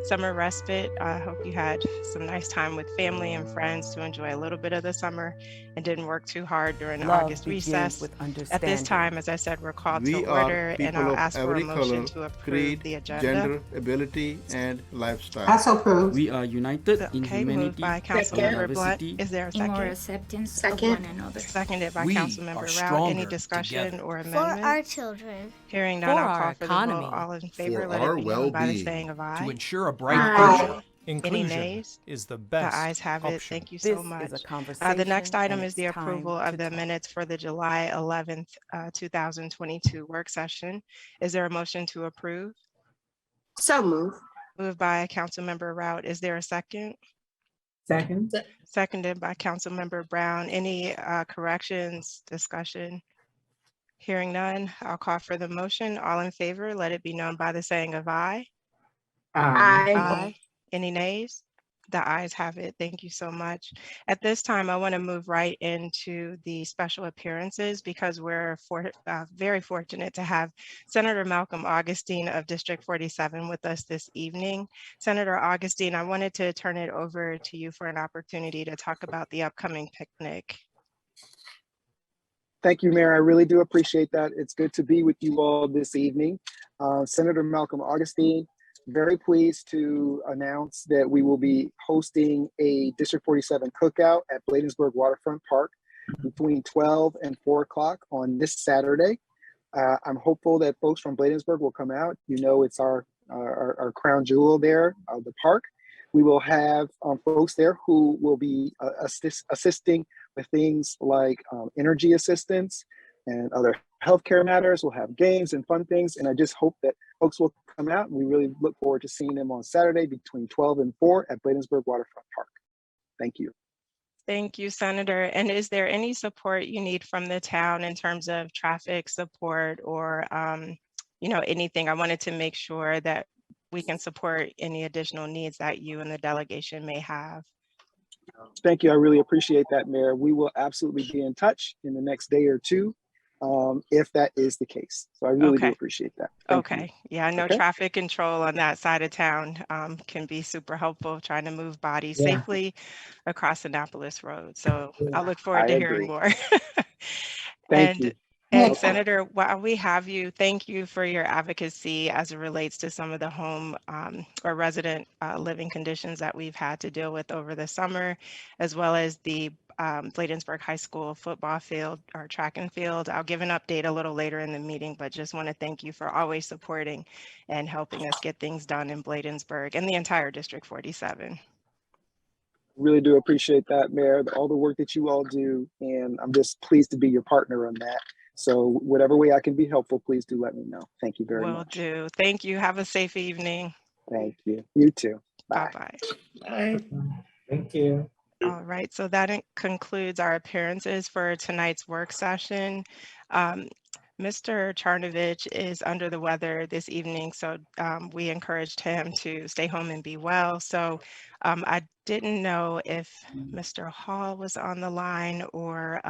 summer respite. I hope you had some nice time with family and friends to enjoy a little bit of the summer and didn't work too hard during Love August begins recess. with At this understanding. time, as I said, we're called to We are order, and people I'll of ask for a every motion color, to approve creed, the agenda. gender, ability, and lifestyle. Also approved. We are united in Okay, moved humanity by and Second. Councilmember Blunt. diversity. Is there a In more second? acceptance of Second. one another. Seconded by We are Councilmember Rout. Any stronger discussion together. or For our amendments? children. Hearing none, For I'll our call for the vote. economy. All in favor, For let it our be known by the well-being. saying of To aye. ensure a bright Aye. future, Any inclusion nays? is the The best ayes have it. option. Thank you so This is a much. The next conversation, item and is it's the approval time of to the talk. minutes for the July 11th, 2022 work session. Is there a motion to approve? So moved. Moved by Councilmember Rout. Is there a second? Second. Seconded by Councilmember Brown. Any corrections, discussion? Hearing none, I'll call for the motion. All in favor, let it be known by the saying of aye. Aye. Aye. Any nays? The ayes have it. Thank you so much. At this time, I want to move right into the special appearances because we're very fortunate to have Senator Malcolm Augustine of District 47 with us this evening. Senator Augustine, I wanted to turn it over to you for an opportunity to talk about the upcoming picnic. Thank you, Mayor. I really do appreciate that. It's good to be with you all this evening. Senator Malcolm Augustine, very pleased to announce that we will be hosting a District 47 cookout at Bladensburg Waterfront Park between 12 and 4 o'clock on this Saturday. I'm hopeful that folks from Bladensburg will come out. You know, it's our crown jewel there, the park. We will have folks there who will be assisting with things like energy assistance and other healthcare matters. We'll have games and fun things. And I just hope that folks will come out. And we really look forward to seeing them on Saturday between 12 and 4 at Bladensburg Waterfront Park. Thank you. Thank you, Senator. And is there any support you need from the town in terms of traffic support or, anything? I wanted to make sure that we can support any additional needs that you and the delegation may have. Thank you. I really appreciate that, Mayor. We will absolutely be in touch in the next day or two if that is the case. So I really do appreciate that. Thank you. Yeah, I know traffic control on that side of town can be super helpful trying to move bodies safely across Annapolis Road. So I look forward to hearing more. Thank you. And Senator, while we have you, thank you for your advocacy as it relates to some of the home or resident living conditions that we've had to deal with over the summer, as well as the Bladensburg High School football field or track and field. I'll give an update a little later in the meeting, but just want to thank you for always supporting and helping us get things done in Bladensburg and the entire District 47. Really do appreciate that, Mayor, all the work that you all do, and I'm just pleased to be your partner on that. So whatever way I can be helpful, please do let me know. Thank you very much. Will do. Thank you. Have a safe evening. Thank you. You too. Bye. Bye-bye. Bye. Thank you. All right, so that concludes our appearances for tonight's work session. Mr. Charnovich is under the weather this evening, so we encouraged him to stay home and be well. So I didn't know if Mr. Hall was on the line or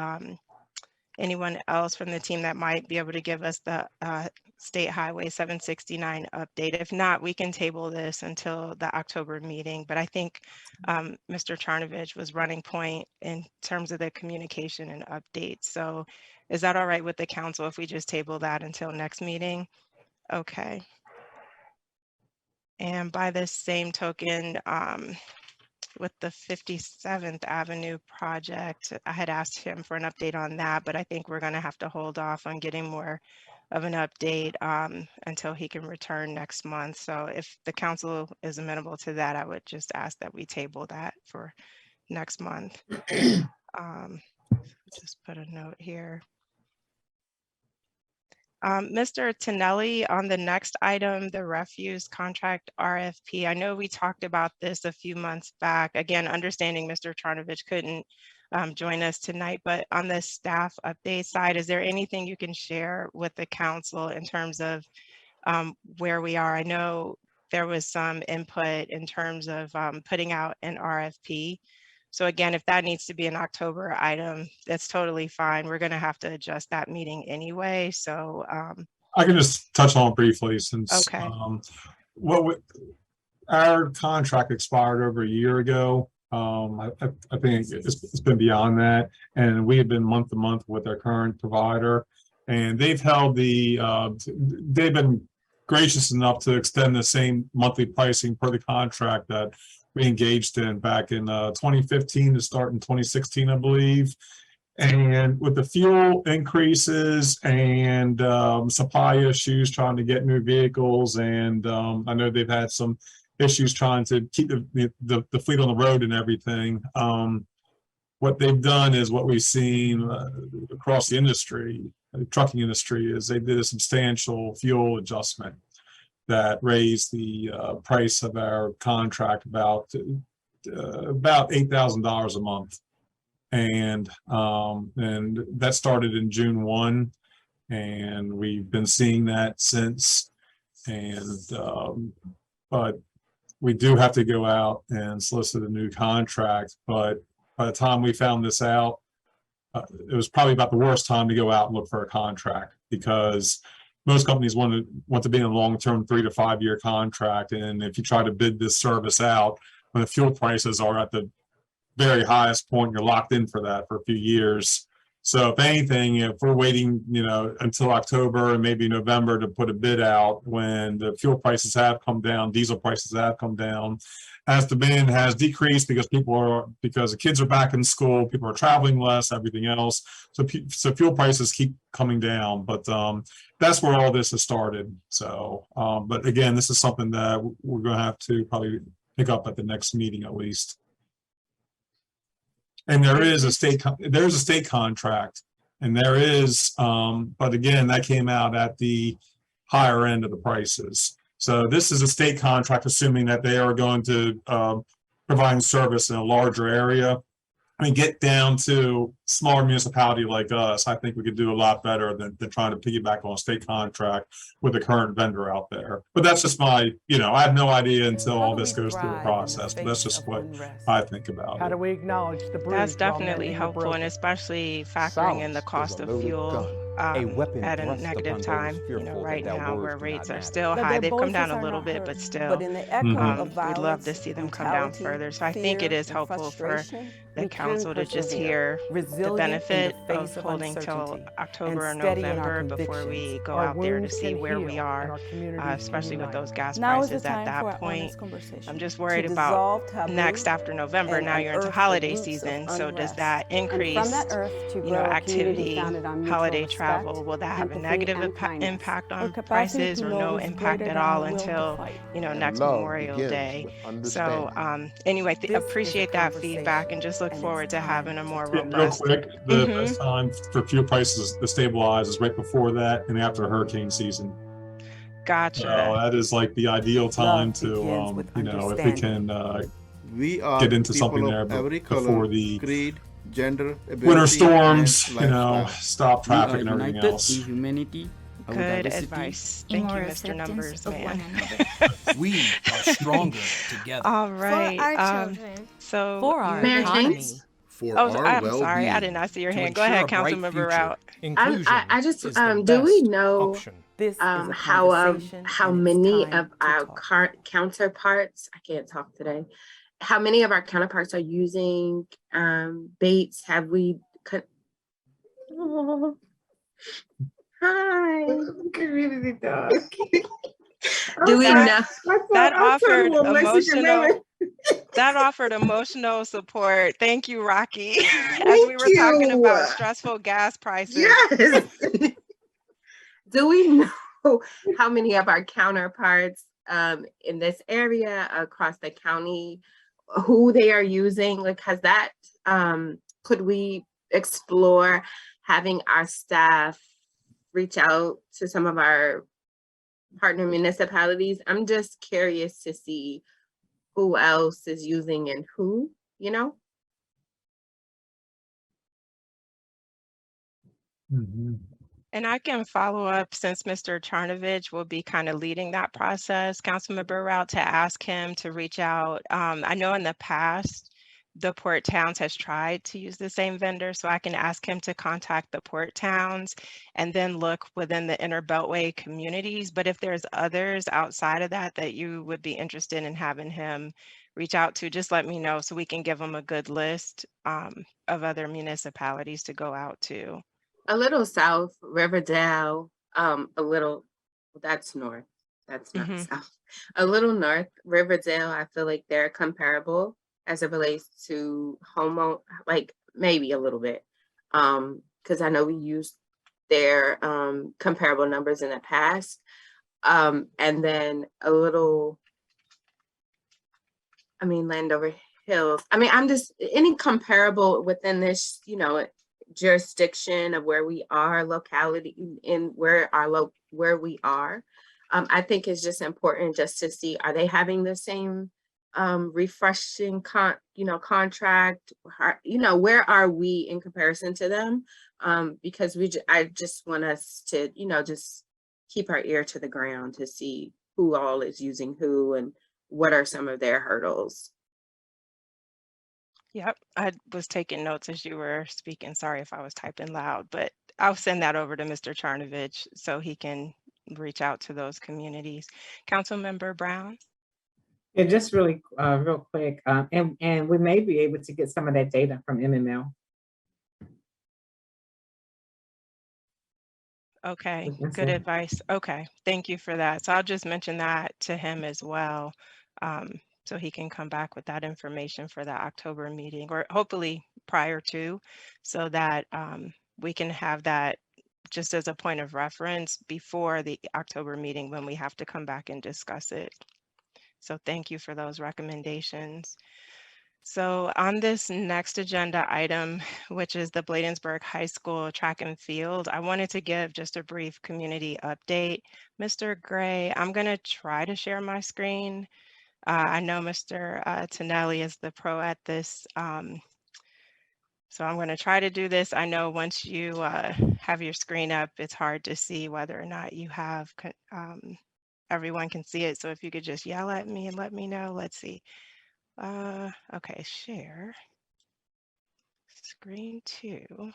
anyone else from the team that might be able to give us the State Highway 769 update. If not, we can table this until the October meeting. But I think Mr. Charnovich was running point in terms of the communication and updates. So is that all right with the council if we just table that until next meeting? Okay. And by the same token, with the 57th Avenue project, I had asked him for an update on that, but I think we're going to have to hold off on getting more of an update until he can return next month. So if the council is amenable to that, I would just ask that we table that for next month. Just put a note here. Mr. Tonelli, on the next item, the refuse contract RFP. I know we talked about this a few months back. Again, understanding Mr. Charnovich couldn't join us tonight, but on the staff update side, is there anything you can share with the council in terms of where we are? I know there was some input in terms of putting out an RFP. So again, if that needs to be an October item, that's totally fine. We're going to have to adjust that meeting anyway. So I can just touch on it briefly since okay. our contract expired over a year ago. I think it's been beyond that, and we have been month to month with our current provider, and they've held they've been gracious enough to extend the same monthly pricing per the contract that we engaged in back in 2015 to start in 2016, I believe. And with the fuel increases and supply issues, trying to get new vehicles, and I know they've had some issues trying to keep the fleet on the road and everything. What they've done is what we've seen across the industry, the trucking industry, is they did a substantial fuel adjustment that raised the price of our contract about $8,000 a month. And that started in June 1, and we've been seeing that since. And but we do have to go out and solicit a new contract. But by the time we found this out, it was probably about the worst time to go out and look for a contract, because most companies want to be in a long-term 3 to 5 year contract. And if you try to bid this service out when the fuel prices are at the very highest point, you're locked in for that for a few years. So if anything, if we're waiting, until October and maybe November to put a bid out when the fuel prices have come down, diesel prices have come down, as demand has decreased because the kids are back in school, people are traveling less, everything else. So fuel prices keep coming down, but that's where all this has started. So, but again, this is something that we're going to have to probably pick up at the next meeting at least. And there is a state contract, and there is, but again, that came out at the higher end of the prices. So this is a state contract, assuming that they are going to provide service in a larger area. I mean, get down to smaller municipality like us, I think we could do a lot better than trying to piggyback on a state contract with the current vendor out there. But that's just my, I have no idea until all this goes through the process. But that's just what I think about How do it. we acknowledge the bruise? That's definitely helpful, and especially factoring in the cost of fuel at a negative time. Right now where rates are still high, they've come down a little bit, but still, But in the echo of we'd violence, love to see them come down brutality, further. So I think it fear, is and helpful for frustration, the we can council to just persevere, hear the resilient benefit in the face of holding till uncertainty, October or and steady in our November before we convictions. go Our out there to wounds see can where we heal, are, and our communities can especially with unite. those gas Now is the prices at time for that our point. honest conversation. I'm just To worried about dissolve taboo next after November. and Now you're into unearth the holiday roots of season. So does unrest. that And from increase, that earth to grow a community activity, founded on mutual holiday respect, travel? Will that have a empathy, negative and kindness. impact A on capacity prices, to or know no is impact greater at than all our will to until, fight. next love Memorial begins Day? with So understanding. anyway, This is a appreciate that feedback, conversation, and just look and it's forward to time having a to more talk. Yeah, real robust. quick, the best time for fuel prices to stabilize is right before that and after hurricane season. Gotcha. So that is like the ideal time Love to, begins with if we understanding. can We are get into something people there of every before color, the creed, gender, ability, winter storms, and lifestyle. stop We are traffic and everything united else. in humanity, our Good diversity. advice. in Thank you, more Mr. acceptance Numbers, of one man. another. We are stronger together. All For right. our children. So For our you're- economy. For Oh, our I'm sorry. I well-being. did not see your To hand. Go ensure ahead, a bright Councilmember future, Rout. Inclusion I just is the do we best know option. This is a how conversation, how and it's many time of to our talk. counterparts, I can't talk today, how many of our counterparts are using baits? Have we Oh. Hi. Community dog. Do we know? That offered emotional. That offered emotional support. Thank you, Rocky. As we were talking about stressful gas prices. Yes. Do we know how many of our counterparts in this area across the county, who they are using? Like, has that, could we explore having our staff reach out to some of our partner municipalities? I'm just curious to see who else is using and who, And I can follow up, since Mr. Charnovich will be kind of leading that process, Councilmember Rout, to ask him to reach out. I know in the past the port towns has tried to use the same vendor, so I can ask him to contact the port towns and then look within the inner beltway communities. But if there's others outside of that that you would be interested in having him reach out to, just let me know so we can give him a good list of other municipalities to go out to. A little south, Riverdale, a little, that's north. That's not Mhm. south. A little north, Riverdale, I feel like they're comparable as it relates to like maybe a little bit. Because I know we used their comparable numbers in the past. And then a little, I mean, Landover Hills. I mean, I'm just any comparable within this, jurisdiction of where we are, locality in where we are. I think it's just important just to see, are they having the same refreshing contract? Where are we in comparison to them? Because I just want us to, just keep our ear to the ground to see who all is using who and what are some of their hurdles. Yep, I was taking notes as you were speaking. Sorry if I was typing loud, but I'll send that over to Mr. Charnovich so he can reach out to those communities. Councilmember Brown? Yeah, just really real quick, and we may be able to get some of that data from MML. Okay, That's good it. advice. Okay, thank you for that. So I'll just mention that to him as well, so he can come back with that information for the October meeting, or hopefully prior to, so that we can have that just as a point of reference before the October meeting when we have to come back and discuss it. So thank you for those recommendations. So on this next agenda item, which is the Bladensburg High School track and field, I wanted to give just a brief community update. Mr. Gray, I'm going to try to share my screen. I know Mr. Tonelli is the pro at this. So I'm going to try to do this. I know once you have your screen up, it's hard to see whether or not you have, everyone can see it. So if you could just yell at me and let me know. Let's see. Okay, share. Screen 2.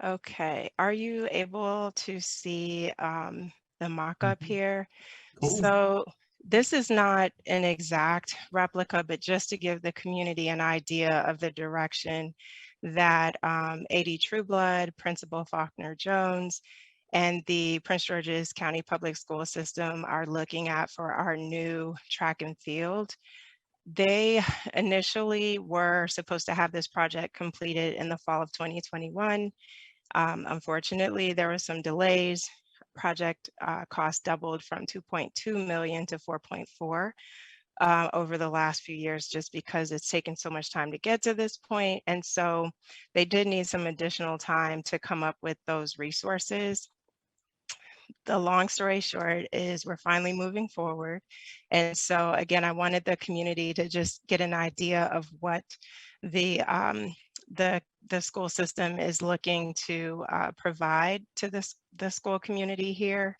Okay, are you able to see the mock-up here? Cool. So this is not an exact replica, but just to give the community an idea of the direction that AD Trueblood, Principal Faulkner Jones, and the Prince George's County Public School System are looking at for our new track and field. They initially were supposed to have this project completed in the fall of 2021. Unfortunately, there were some delays. Project cost doubled from 2.2 million to 4.4 over the last few years, just because it's taken so much time to get to this point. And so they did need some additional time to come up with those resources. The long story short is we're finally moving forward. And so again, I wanted the community to just get an idea of what the school system is looking to provide to the school community here.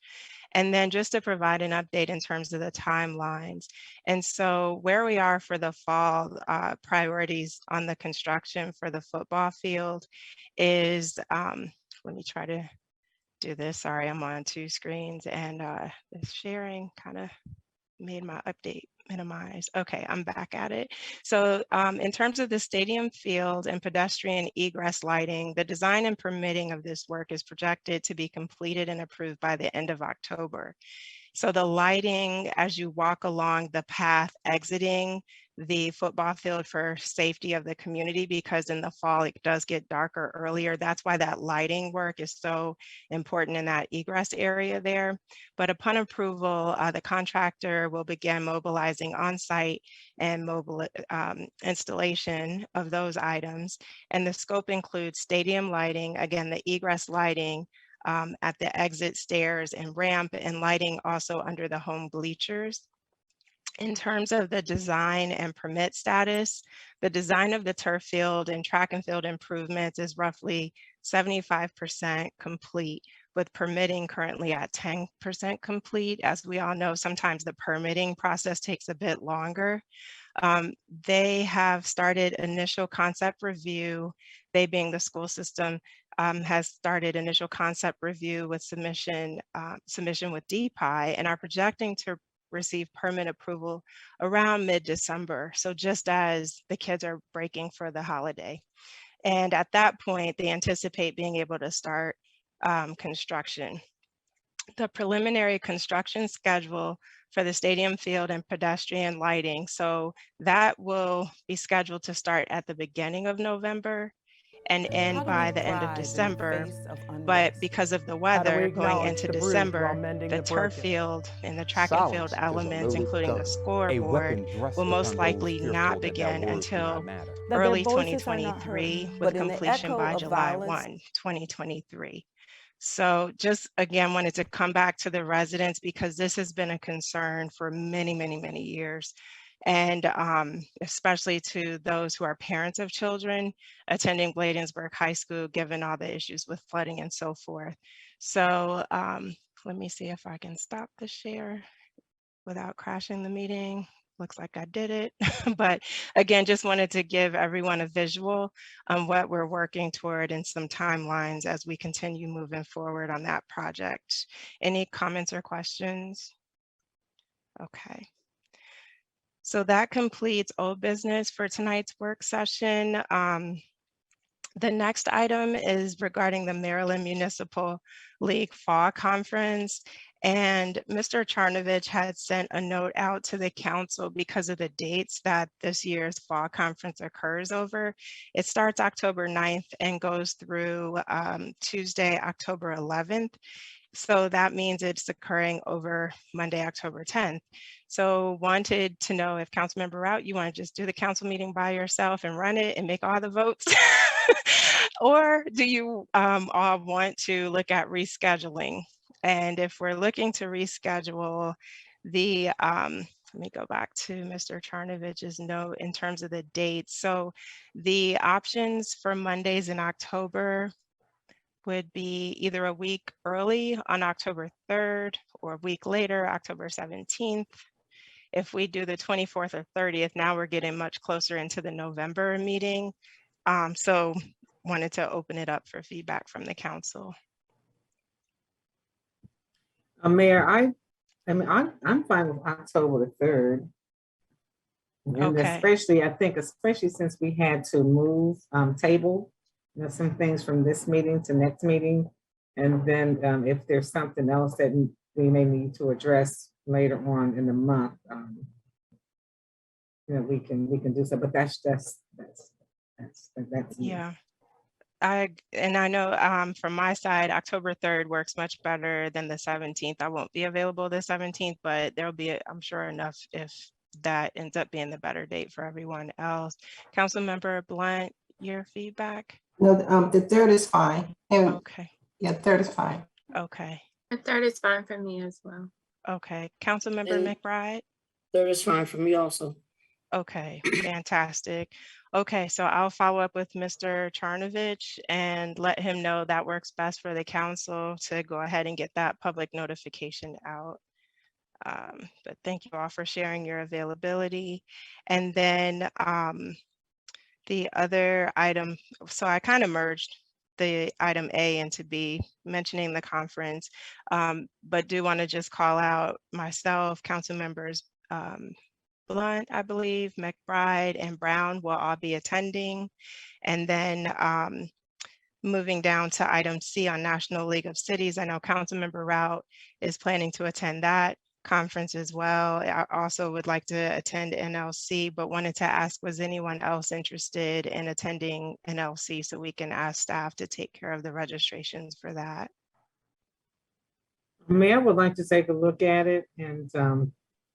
And then just to provide an update in terms of the timelines. And so where we are for the fall priorities on the construction for the football field is, let me try to do this. Sorry, I'm on 2 screens and the sharing kind of made my update minimize. Okay, I'm back at it. So in terms of the stadium field and pedestrian egress lighting, the design and permitting of this work is projected to be completed and approved by the end of October. So the lighting as you walk along the path exiting the football field for safety of the community, because in the fall it does get darker earlier. That's why that lighting work is so important in that egress area there. But upon approval, the contractor will begin mobilizing on-site and mobile installation of those items. And the scope includes stadium lighting, again, the egress lighting, at the exit stairs and ramp, and lighting also under the home bleachers. In terms of the design and permit status, the design of the turf field and track and field improvements is roughly 75% complete, with permitting currently at 10% complete. As we all know, sometimes the permitting process takes a bit longer. They have started initial concept review. They being the school system has started initial concept review with submission with DPI and are projecting to receive permit approval around mid-December. So just as the kids are breaking for the holiday. And at that point, they anticipate being able to start construction. The preliminary construction schedule for the stadium field and pedestrian lighting. So that will be scheduled to start at the beginning of November and end by the end of December. But because of the weather going into December, the turf field and the track and field elements, including the scoreboard, will most likely not begin until early 2023 with completion by July 1, 2023. So just again, wanted to come back to the residents because this has been a concern for many, many, many years. And especially to those who are parents of children attending Bladensburg High School, given all the issues with flooding and so forth. So let me see if I can stop the share without crashing the meeting. Looks like I did it. But again, just wanted to give everyone a visual on what we're working toward and some timelines as we continue moving forward on that project. Any comments or questions? Okay. So that completes old business for tonight's work session. The next item is regarding the Maryland Municipal League Fall Conference. And Mr. Charnovich had sent a note out to the council because of the dates that this year's fall conference occurs over. It starts October 9th and goes through Tuesday, October 11th. So that means it's occurring over Monday, October 10th. So wanted to know if Councilmember Rout, you want to just do the council meeting by yourself and run it and make all the votes? Or do you all want to look at rescheduling? And if we're looking to reschedule the, let me go back to Mr. Charnovich's note in terms of the dates. So the options for Mondays in October would be either a week early on October 3rd or a week later, October 17th. If we do the 24th or 30th, now we're getting much closer into the November meeting. So wanted to open it up for feedback from the council. Mayor, I'm fine with October the 3rd. And Okay. especially since we had to move, table, some things from this meeting to next meeting. And then if there's something else that we may need to address later on in the month, we can do so, but that's Yeah. I know from my side, October 3rd works much better than the 17th. I won't be available the 17th, but there'll be, I'm sure, enough if that ends up being the better date for everyone else. Councilmember Blunt, your feedback? No, the 3rd is fine. And Okay. yeah, 3rd is fine. Okay. The 3rd is fine for me as well. Okay. Councilmember McBride? 3rd is fine for me also. Okay, fantastic. Okay, so I'll follow up with Mr. Charnovich and let him know that works best for the council to go ahead and get that public notification out. But thank you all for sharing your availability. And then the other item, so I kind of merged the item A into B, mentioning the conference, but do want to just call out myself, council members, Blunt, I believe, McBride and Brown will all be attending. And then moving down to item C on National League of Cities, I know Councilmember Rout is planning to attend that conference as well. I also would like to attend NLC, but wanted to ask, was anyone else interested in attending NLC so we can ask staff to take care of the registrations for that? Mayor would like to take a look at it and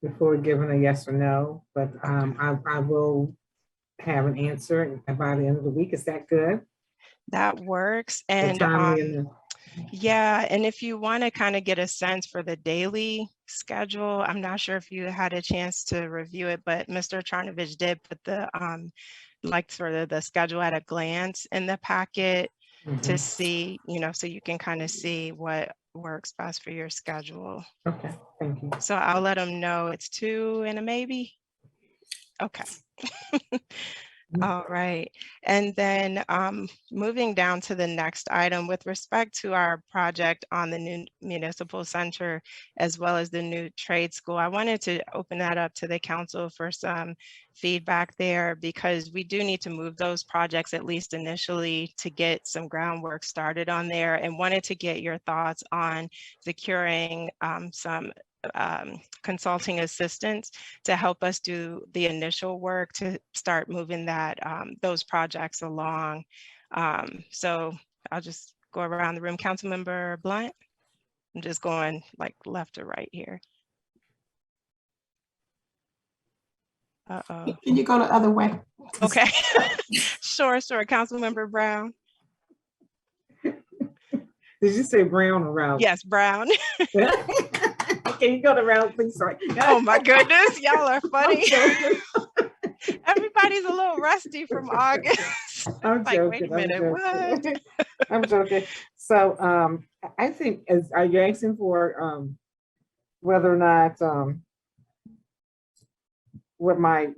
before giving a yes or no, but I will have an answer by the end of the week. Is that good? That works. And yeah, and if you want to kind of get a sense for the daily schedule, I'm not sure if you had a chance to review it, but Mr. Charnovich did put the like sort of the schedule at a glance in the packet to see, so you can kind of see what works best for your schedule. Okay, thank you. So I'll let them know it's 2 and a maybe. Okay. All right. And then moving down to the next item with respect to our project on the new municipal center, as well as the new trade school, I wanted to open that up to the council for some feedback there, because we do need to move those projects, at least initially, to get some groundwork started on there, and wanted to get your thoughts on securing some consulting assistance to help us do the initial work to start moving that those projects along. So I'll just go around the room. Councilmember Blunt, I'm just going like left to right here. Uh-oh. Can you go the other way? Okay. Sure. Councilmember Brown. Did you say Brown or Ralph? Yes, Brown. Can you go to Ralph, please? Sorry. Oh my goodness, y'all are funny. Okay. Everybody's a little rusty from August. I'm Like, joking. wait a minute, what? I'm joking. So I think, are you asking for whether or not what my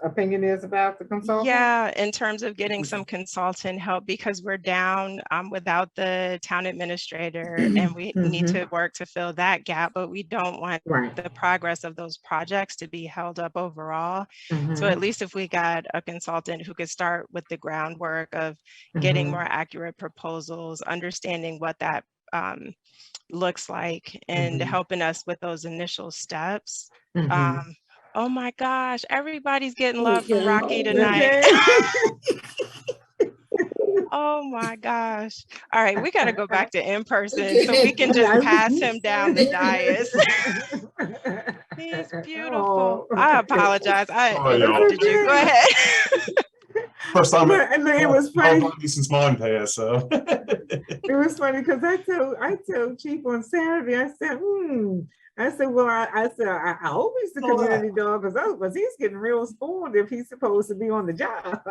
opinion is about the consultant? Yeah, in terms of getting some consultant help, because we're down without the town administrator, and we need to work to fill that gap, but we don't want Right. the progress of those projects to be held up overall. So Mhm. at least if we got a consultant who could start with the groundwork of getting Mhm. more accurate proposals, understanding what that looks like, and Mhm. helping us with those initial steps. Mhm. Oh my gosh, everybody's getting love from Okay. Rocky tonight. Okay. Oh my gosh. All right, we got to go back to in person so Okay. we can just pass him down the dais. He's beautiful. Oh. I apologize. I Sorry, y'all. interrupted you. Go ahead. First time And it was funny. since mine passed, so. It was funny because I told Chief on Saturday, I said, well, I hope he's the community dog because he's getting real spoiled if he's supposed to be on the job.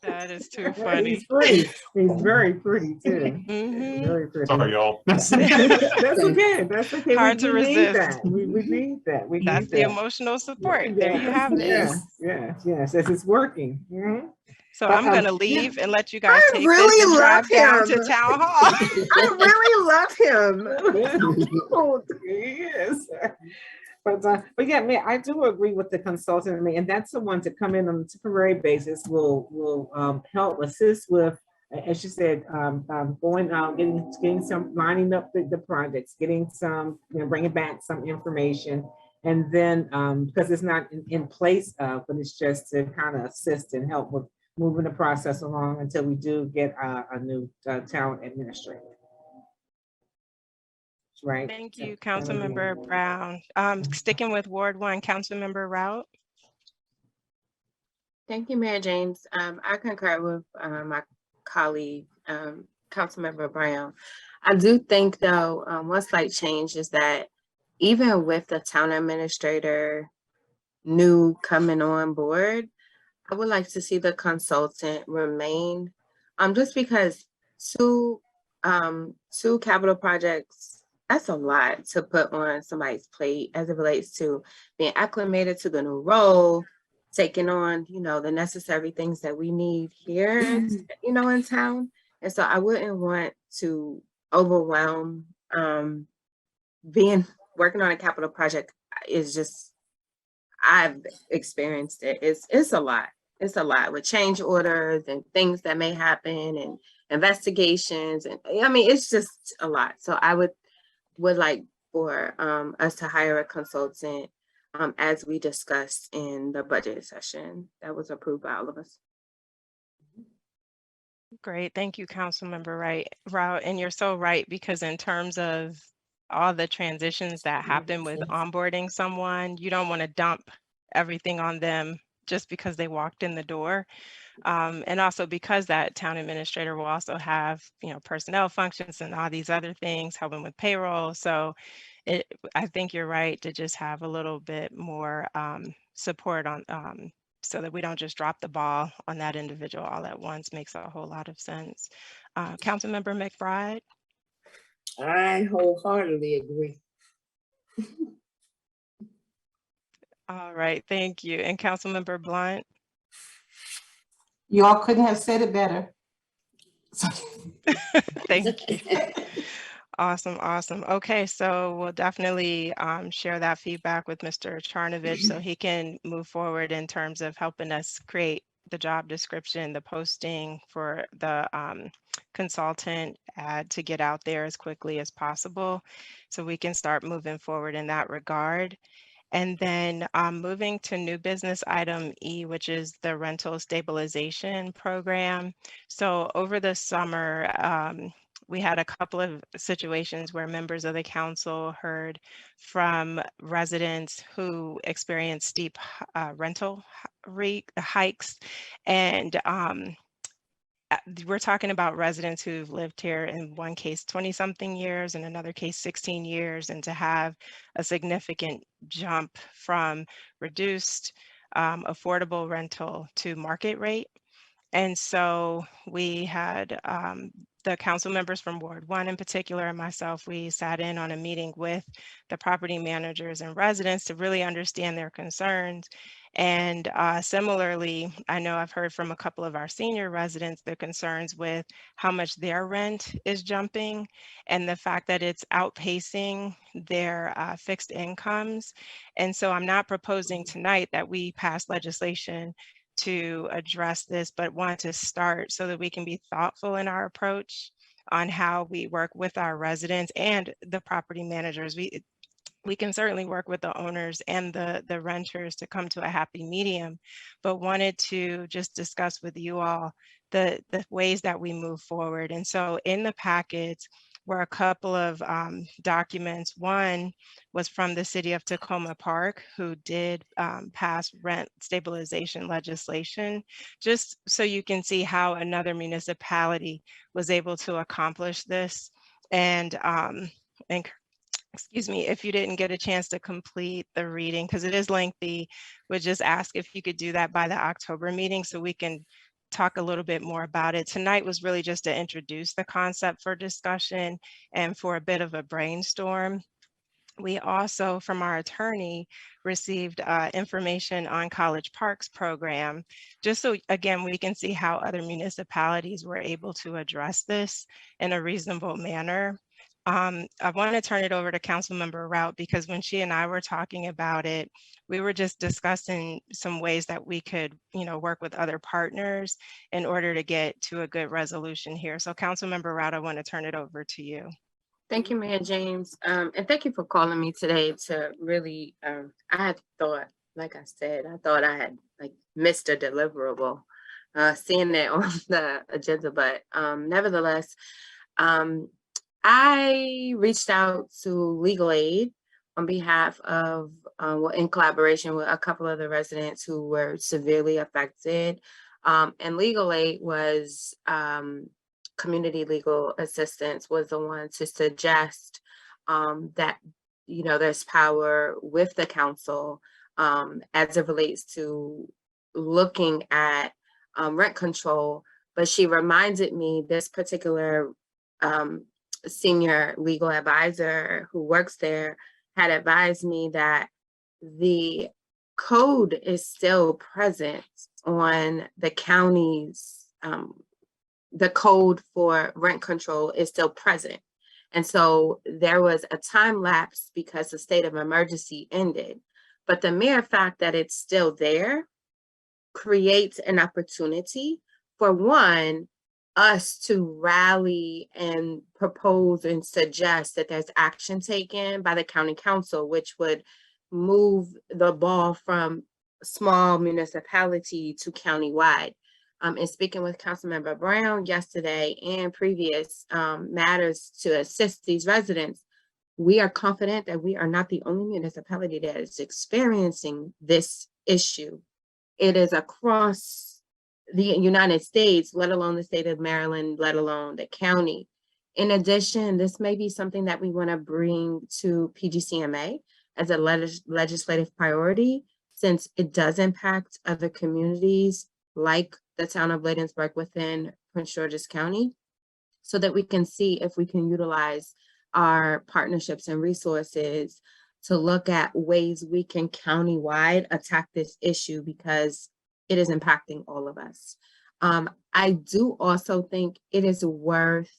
That is too funny. He's pretty. He's very pretty too. Mhm. Very pretty. Sorry, y'all. That's okay. That's okay. Hard to we need resist. that. We need that. We That's need the that. emotional support. There you have it. Yes. It's working. Mhm. So But, I'm going to yeah. leave and let you guys I take this really and drive love down to him. town hall. I really love him. Oh, yes. But yeah, man, I do agree with the consultant, and that's the one to come in on a temporary basis will help assist with, as you said, going out, getting some, lining up the projects, getting some, bringing back some information, and then because it's not in place of, but it's just to kind of assist and help with moving the process along until we do get a new town administrator. Right. Thank you, Councilmember Brown. Sticking with Ward 1, Councilmember Rout. Thank you, Mayor James. I concur with my colleague, Councilmember Brown. I do think, though, one slight change is that even with the town administrator new coming on board, I would like to see the consultant remain, just because two capital projects, that's a lot to put on somebody's plate as it relates to being acclimated to the new role, taking on, the necessary things that we need here, in town. And so I wouldn't want to overwhelm, working on a capital project is just, I've experienced it. It's a lot. It's a lot with change orders and things that may happen and investigations. And I mean, it's just a lot. So I would like for us to hire a consultant as we discussed in the budget session that was approved by all of us. Great. Thank you, Councilmember Rout. And you're so right, because in terms of all the transitions that happen with onboarding someone, you don't want to dump everything on them just because they walked in the door. And also because that town administrator will also have, personnel functions and all these other things, helping with payroll. So I think you're right to just have a little bit more support on, so that we don't just drop the ball on that individual all at once. Makes a whole lot of sense. Councilmember McBride. I wholeheartedly agree. All right, thank you. And Councilmember Blunt? You all couldn't have said it better. Thank you. Awesome, awesome. Okay, so we'll definitely share that feedback with Mr. Charnovich so he can move forward in terms of helping us create the job description, the posting for the consultant ad to get out there as quickly as possible so we can start moving forward in that regard. And then moving to new business item E, which is the rental stabilization program. So over the summer, we had a couple of situations where members of the council heard from residents who experienced steep rental rate hikes. And we're talking about residents who've lived here in one case 20-something years, in another case 16 years, and to have a significant jump from reduced affordable rental to market rate. And so we had the council members from Ward 1 in particular, and myself, we sat in on a meeting with the property managers and residents to really understand their concerns. And similarly, I know I've heard from a couple of our senior residents their concerns with how much their rent is jumping and the fact that it's outpacing their fixed incomes. And so I'm not proposing tonight that we pass legislation to address this, but want to start so that we can be thoughtful in our approach on how we work with our residents and the property managers. We can certainly work with the owners and the renters to come to a happy medium, but wanted to just discuss with you all the ways that we move forward. And so in the packets were a couple of documents. One was from the city of Tacoma Park, who did pass rent stabilization legislation, just so you can see how another municipality was able to accomplish this. And excuse me, if you didn't get a chance to complete the reading, because it is lengthy, would just ask if you could do that by the October meeting so we can talk a little bit more about it. Tonight was really just to introduce the concept for discussion and for a bit of a brainstorm. We also, from our attorney, received information on College Parks program, just so, again, we can see how other municipalities were able to address this in a reasonable manner. I want to turn it over to Councilmember Rout, because when she and I were talking about it, we were just discussing some ways that we could, work with other partners in order to get to a good resolution here. So Councilmember Rout, I want to turn it over to you. Thank you, Mayor James. And thank you for calling me today to really, I had thought, like I said, I thought I had missed a deliverable, seeing that on the agenda, but nevertheless, I reached out to Legal Aid on behalf of, in collaboration with a couple of the residents who were severely affected. And Legal Aid was, Community Legal Assistance was the one to suggest that, there's power with the council as it relates to looking at rent control. But she reminded me, this particular senior legal advisor who works there had advised me that the code is still present on the county's, the code for rent control is still present. And so there was a time lapse because the state of emergency ended. But the mere fact that it's still there creates an opportunity for us to rally and propose and suggest that there's action taken by the county council, which would move the ball from small municipality to countywide. And speaking with Councilmember Brown yesterday and previous matters to assist these residents, we are confident that we are not the only municipality that is experiencing this issue. It is across the United States, let alone the state of Maryland, let alone the county. In addition, this may be something that we want to bring to PGCMA as a legislative priority, since it does impact other communities like the town of Bladensburg within Prince George's County, so that we can see if we can utilize our partnerships and resources to look at ways we can countywide attack this issue because it is impacting all of us. I do also think it is worth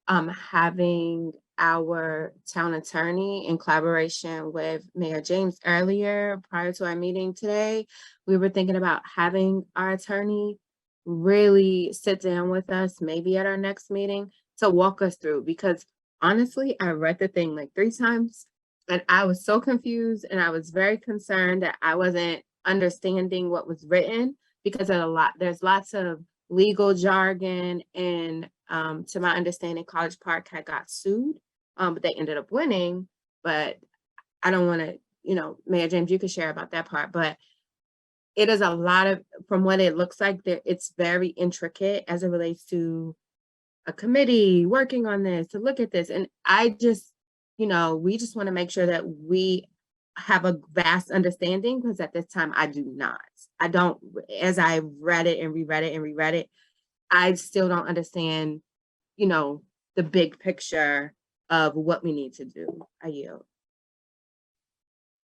having our town attorney in collaboration with Mayor James earlier prior to our meeting today. We were thinking about having our attorney really sit down with us, maybe at our next meeting, to walk us through, because honestly, I read the thing like 3 times and I was so confused and I was very concerned that I wasn't understanding what was written because there's lots of legal jargon, and to my understanding, College Park had got sued, but they ended up winning. But I don't want to, Mayor James, you could share about that part, but it is a lot of, from what it looks like, it's very intricate as it relates to a committee working on this, to look at this. And I just, we just want to make sure that we have a vast understanding, because at this time I do not. I don't, as I read it and reread it, I still don't understand, the big picture of what we need to do. I yield.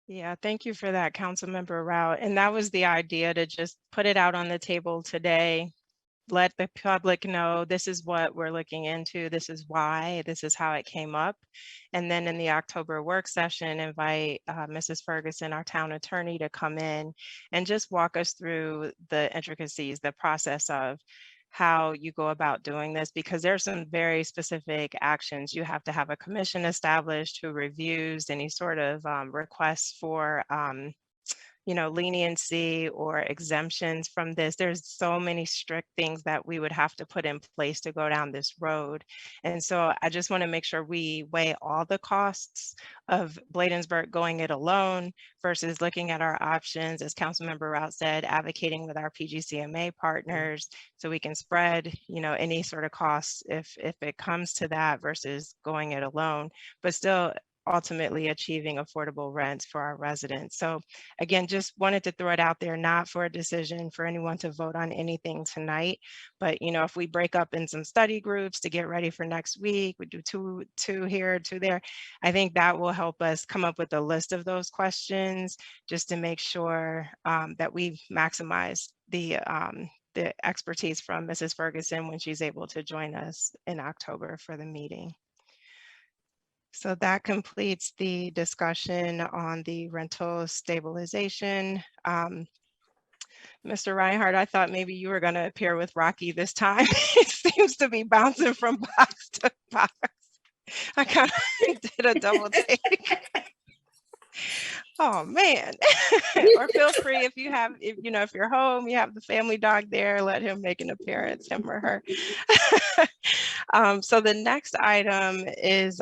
Yeah, thank you for that, Councilmember Rao. And that was the idea, to just put it out on the table today, let the public know this is what we're looking into, this is why, this is how it came up. And then in the October work session, invite Mrs. Ferguson, our town attorney, to come in and just walk us through the intricacies, the process of how you go about doing this, because there's some very specific actions. You have to have a commission established who reviews any sort of requests for leniency or exemptions from this. There's so many strict things that we would have to put in place to go down this road. And so I just want to make sure we weigh all the costs of Bladensburg going it alone versus looking at our options, as Councilmember Rout said, advocating with our PGCMA partners so we can spread, any sort of costs if it comes to that, versus going it alone, but still ultimately achieving affordable rents for our residents. So again, just wanted to throw it out there, not for a decision for anyone to vote on anything tonight, but if we break up in some study groups to get ready for next week, we do two here, 2 there, I think that will help us come up with a list of those questions, just to make sure that we maximize the expertise from Mrs. Ferguson when she's able to join us in October for the meeting. So that completes the discussion on the rental stabilization. Mr. Reinhardt, I thought maybe you were going to appear with Rocky this time. It seems to be bouncing from box to box. I kind of did a double take. Oh man. Or feel free, if you're home, you have the family dog there, let him make an appearance, him or her. So the next item is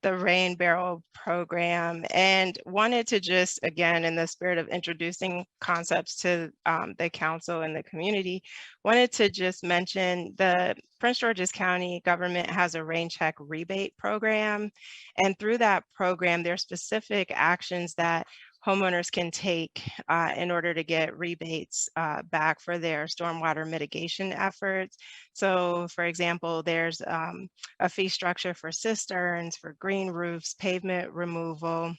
the Rain Barrel program, and wanted to just, again, in the spirit of introducing concepts to the council and the community, wanted to just mention the Prince George's County government has a rain check rebate program. And through that program, there are specific actions that homeowners can take in order to get rebates back for their stormwater mitigation efforts. So for example, there's a fee structure for cisterns, for green roofs, pavement removal,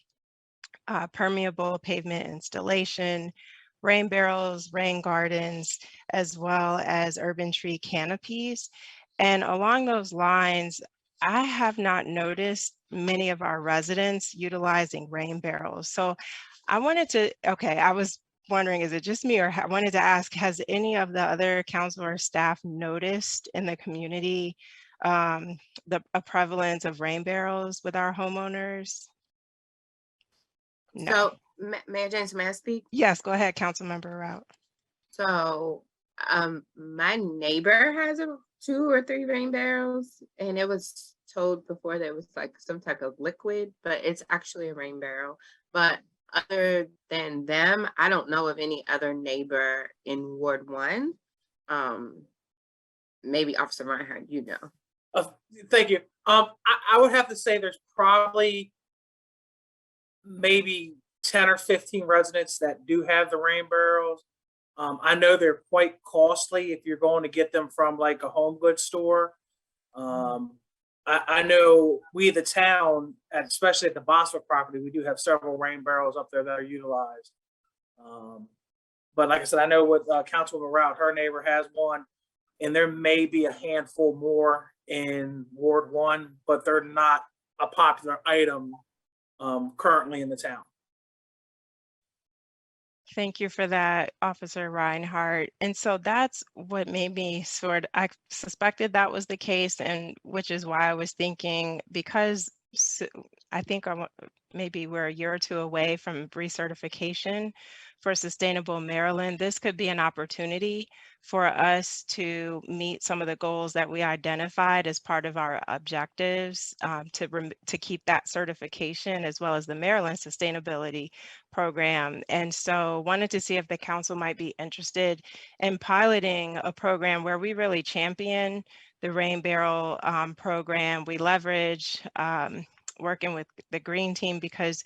permeable pavement installation, rain barrels, rain gardens, as well as urban tree canopies. And along those lines, I have not noticed many of our residents utilizing rain barrels. So I was wondering, is it just me, or I wanted to ask, has any of the other council or staff noticed in the community a prevalence of rain barrels with our homeowners? No. So, Mayor James, may I speak? Yes, go ahead, Councilmember Rout. So, my neighbor has 2 or 3 rain barrels, and it was told before there was like some type of liquid, but it's actually a rain barrel. But other than them, I don't know of any other neighbor in Ward 1. Maybe Officer Reinhardt, Thank you. I would have to say there's probably maybe 10 or 15 residents that do have the rain barrels. I know they're quite costly if you're going to get them from like a home goods store. I know we, the town, especially at the Boswick property, we do have several rain barrels up there that are utilized. But like I said, I know with Councilwoman Rout, her neighbor has one, and there may be a handful more in Ward 1, but they're not a popular item currently in the town. Thank you for that, Officer Reinhardt. And so that's what made me I suspected that was the case, and which is why I was thinking, because I think maybe we're a year or two away from recertification for Sustainable Maryland. This could be an opportunity for us to meet some of the goals that we identified as part of our objectives, to keep that certification, as well as the Maryland Sustainability Program. And so wanted to see if the council might be interested in piloting a program where we really champion the Rain Barrel program. We leverage working with the green team, because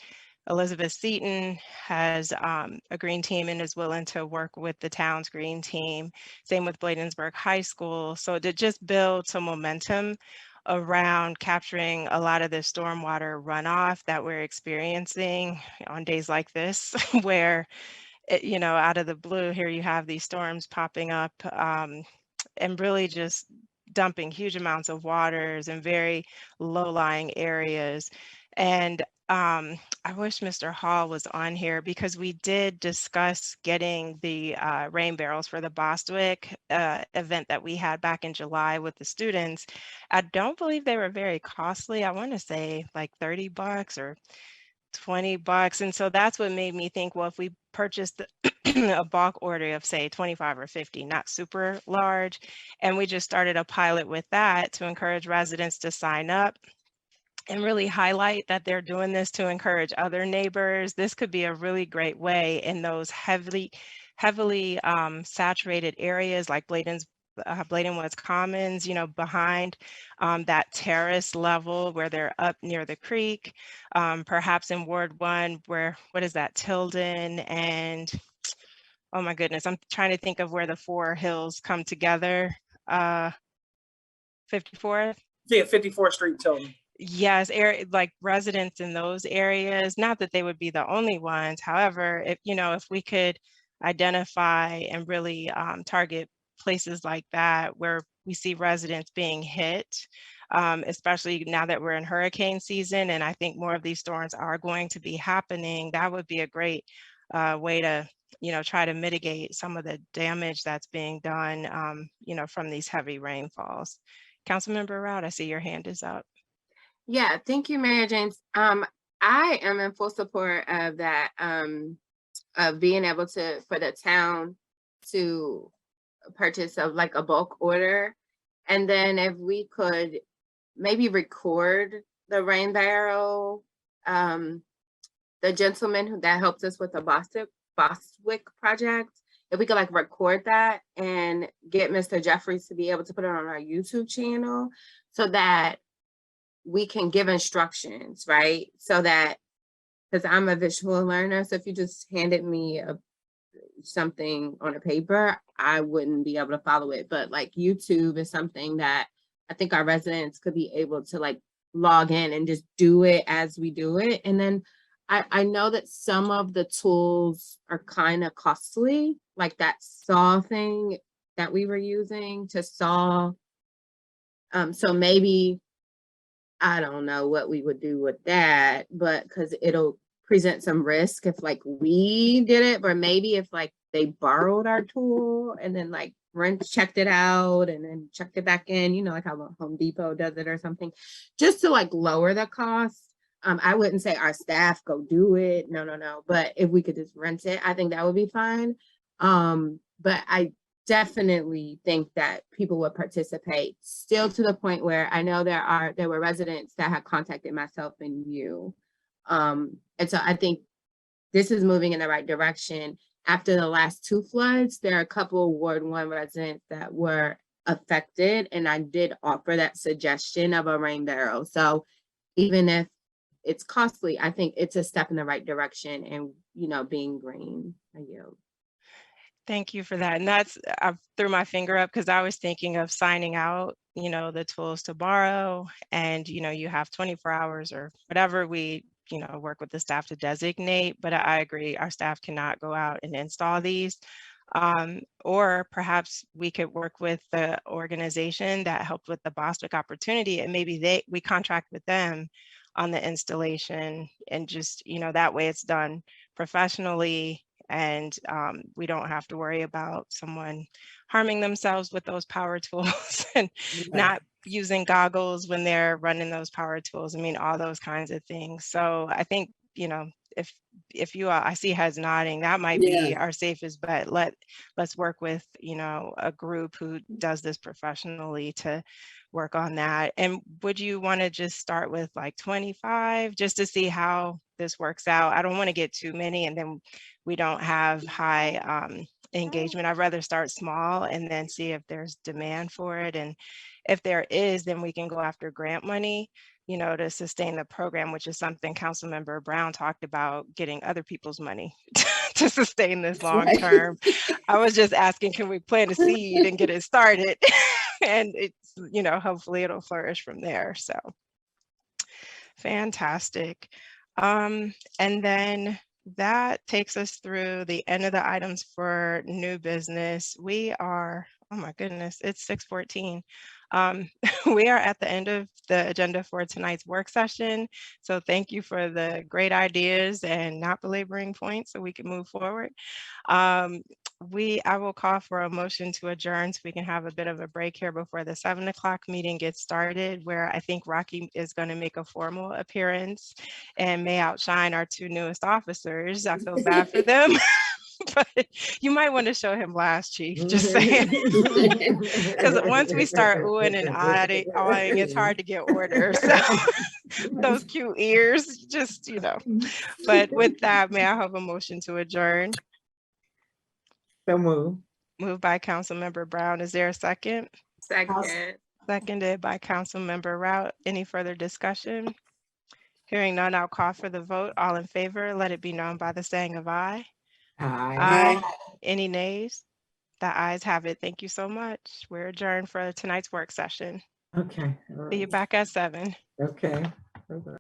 Elizabeth Seton has a green team and is willing to work with the town's green team. Same with Bladensburg High School. So to just build some momentum around capturing a lot of the stormwater runoff that we're experiencing on days like this, where, out of the blue, here you have these storms popping up, and really just dumping huge amounts of waters in very low-lying areas. And I wish Mr. Hall was on here, because we did discuss getting the rain barrels for the Bostwick event that we had back in July with the students. I don't believe they were very costly. I want to say like $30 or $20. And so that's what made me think, well, if we purchased a bulk order of, say, 25 or 50, not super large, and we just started a pilot with that to encourage residents to sign up and really highlight that they're doing this to encourage other neighbors. This could be a really great way in those heavily saturated areas like Bladenwoods Commons, behind that terrace level where they're up near the creek, perhaps in Ward 1, where, what is that, Tilden and, oh my goodness, I'm trying to think of where the four hills come together, 54th? Yeah, 54th Street, Tilden. Yes, like residents in those areas, not that they would be the only ones. However, if we could identify and really target places like that where we see residents being hit, especially now that we're in hurricane season, and I think more of these storms are going to be happening, that would be a great way to, try to mitigate some of the damage that's being done, from these heavy rainfalls. Councilmember Rout, I see your hand is up. Yeah, thank you, Mayor James. I am in full support of that, of being able for the town to purchase of like a bulk order. And then if we could maybe record the rain barrel, the gentleman that helped us with the Bostwick project, if we could like record that and get Mr. Jeffries to be able to put it on our YouTube channel, so that we can give instructions, right? So that, because I'm a visual learner, so if you just handed me something on a paper, I wouldn't be able to follow it. But like YouTube is something that I think our residents could be able to like log in and just do it as we do it. And then I know that some of the tools are kind of costly, like that saw thing that we were using to saw. So maybe, I don't know what we would do with that, but because it'll present some risk if like we did it, or maybe if like they borrowed our tool and then like checked it out and then checked it back in, like how Home Depot does it or something, just to like lower the cost. I wouldn't say our staff go do it. No. But if we could just rent it, I think that would be fine. But I definitely think that people would participate, still to the point where I know there were residents that had contacted myself and you. And so I think this is moving in the right direction. After the last two floods, there are a couple of Ward 1 residents that were affected, and I did offer that suggestion of a rain barrel. So even if it's costly, I think it's a step in the right direction, and being green. I yield. Thank you for that. And that's, I threw my finger up because I was thinking of signing out, the tools to borrow, and, you have 24 hours or whatever we, work with the staff to designate. But I agree, our staff cannot go out and install these. Or perhaps we could work with the organization that helped with the Bostwick opportunity, and maybe we contract with them on the installation, and just, that way it's done professionally, and we don't have to worry about someone harming themselves with those power tools and not using goggles when they're running those power tools. I mean, all those kinds of things. So I think, if you all, I see heads nodding, that might be Yeah. our safest bet. Let's work with, a group who does this professionally to work on that. And would you want to just start with like 25 just to see how this works out? I don't want to get too many and then we don't have high engagement. I'd rather start small and then see if there's demand for it. And if there is, then we can go after grant money, to sustain the program, which is something Councilmember Brown talked about, getting other people's money to sustain this long term. I was just asking, can we plant a seed and get it started? And it's, hopefully it'll flourish from there. So fantastic. And then that takes us through the end of the items for new business. We are, oh my goodness, it's 6:14. We are at the end of the agenda for tonight's work session. So thank you for the great ideas and not belaboring points so we can move forward. I will call for a motion to adjourn so we can have a bit of a break here before the 7 o'clock meeting gets started, where I think Rocky is going to make a formal appearance and may outshine our two newest officers. I feel bad for them. But you might want to show him last, Chief, just saying. Because once we start oohing and awing, it's hard to get orders. So those cute ears, just, But with that, may I have a motion to adjourn? So move. Moved by Councilmember Brown. Is there a second? Second. Seconded by Councilmember Rout. Any further discussion? Hearing none, I'll call for the vote. All in favor, let it be known by the saying of aye. Aye. Any nays? The ayes have it. Thank you so much. We're adjourned for tonight's work session. Okay. See you back at 7. Okay. Bye-bye.